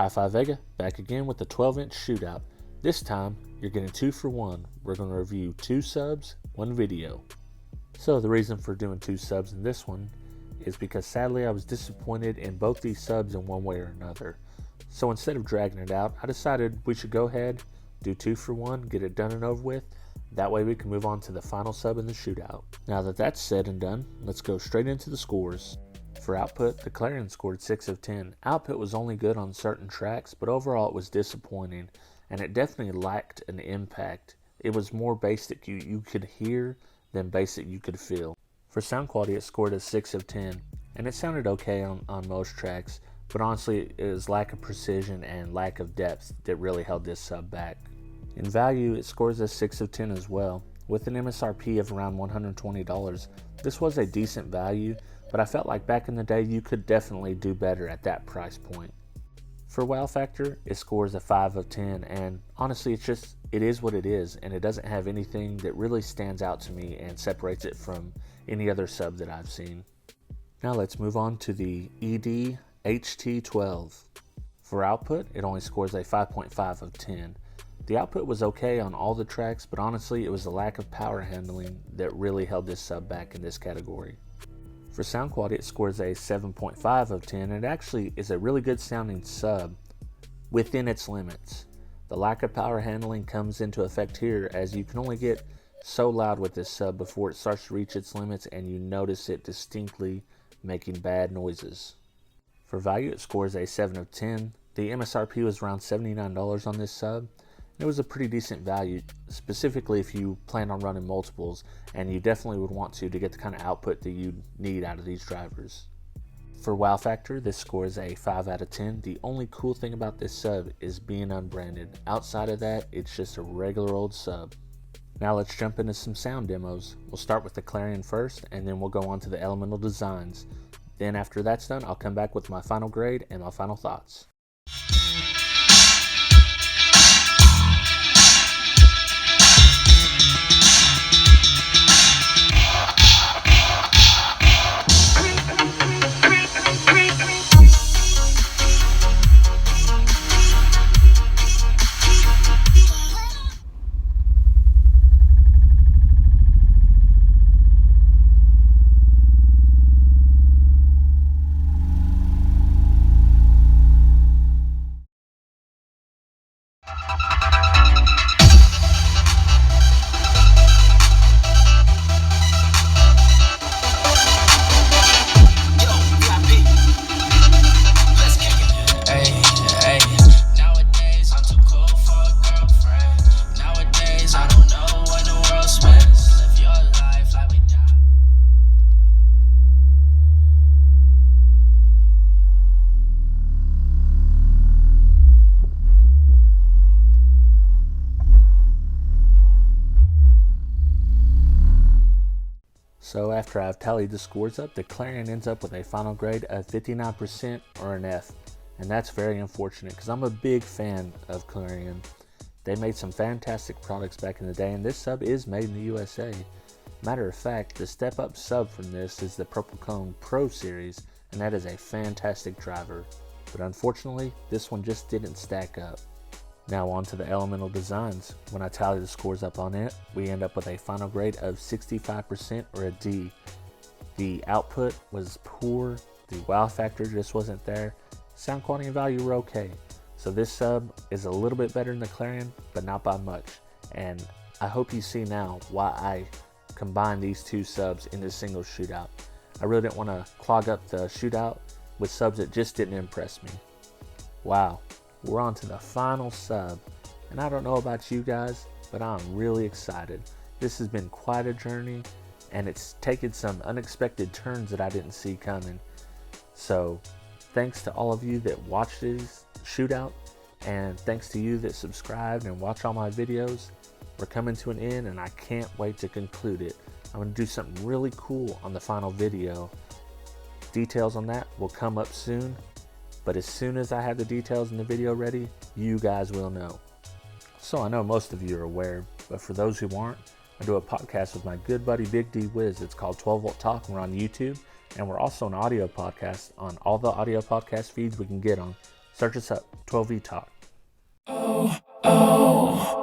Hi-Fi Vega, back again with the 12-inch Shootout. This time, you're getting 2 for 1. We're going to review 2 subs, 1 video. So the reason for doing 2 subs in this one is because sadly I was disappointed in both these subs in one way or another. So instead of dragging it out, I decided we should go ahead, do 2 for 1, get it done and over with. That way we can move on to the final sub in the Shootout. Now that that's said and done, let's go straight into the scores. For output, the Clarion scored 6 of 10. Output was only good on certain tracks, but overall it was disappointing, and it definitely lacked an impact. It was more basic you could hear than basic you could feel. For sound quality, it scored a 6 of 10, and it sounded okay on most tracks, but honestly it was lack of precision and lack of depth that really held this sub back. In value, it scores a 6 of 10 as well. With an MSRP of around $120, this was a decent value, but I felt like back in the day you could definitely do better at that price point. For wow factor, it scores a 5 of 10, and honestly it is what it is, and it doesn't have anything that really stands out to me and separates it from any other sub that I've seen. Now let's move on to the ED HT12. For output, it only scores a 5.5 of 10. The output was okay on all the tracks, but honestly it was the lack of power handling that really held this sub back in this category. For sound quality, it scores a 7.5 of 10, and it actually is a really good sounding sub within its limits. The lack of power handling comes into effect here, as you can only get so loud with this sub before it starts to reach its limits and you notice it distinctly making bad noises. For value, it scores a 7 of 10. The MSRP was around $79 on this sub. It was a pretty decent value, specifically if you plan on running multiples, and you definitely would want to get the kind of output that you need out of these drivers. For wow factor, this scores a 5 out of 10. The only cool thing about this sub is being unbranded. Outside of that, it's just a regular old sub. Now let's jump into some sound demos. We'll start with the Clarion first, and then we'll go on to the Elemental Designs. Then after that's done, I'll come back with my final grade and my final thoughts. So after I've tallied the scores up, the Clarion ends up with a final grade of 59% or an F. And that's very unfortunate because I'm a big fan of Clarion. They made some fantastic products back in the day, and this sub is made in the USA. Matter of fact, the step up sub from this is the Purple Cone Pro Series, and that is a fantastic driver. But unfortunately, this one just didn't stack up. Now on to the Elemental Designs. When I tally the scores up on it, we end up with a final grade of 65% or a D. The output was poor, the wow factor just wasn't there, sound quality and value were okay. So this sub is a little bit better than the Clarion, but not by much. And I hope you see now why I combined these 2 subs into a single Shootout. I really didn't want to clog up the Shootout with subs that just didn't impress me. Wow. We're on to the final sub, and I don't know about you guys, but I'm really excited. This has been quite a journey, and it's taken some unexpected turns that I didn't see coming. So thanks to all of you that watched this Shootout, and thanks to you that subscribed and watch all my videos. We're coming to an end, and I can't wait to conclude it. I'm going to do something really cool on the final video. Details on that will come up soon. But as soon as I have the details in the video ready, you guys will know. So I know most of you are aware, but for those who aren't, I do a podcast with my good buddy Big D Wiz. It's called 12 Volt Talk. We're on YouTube, and we're also an audio podcast on all the audio podcast feeds we can get on. Search us up, 12v Talk. Oh, oh.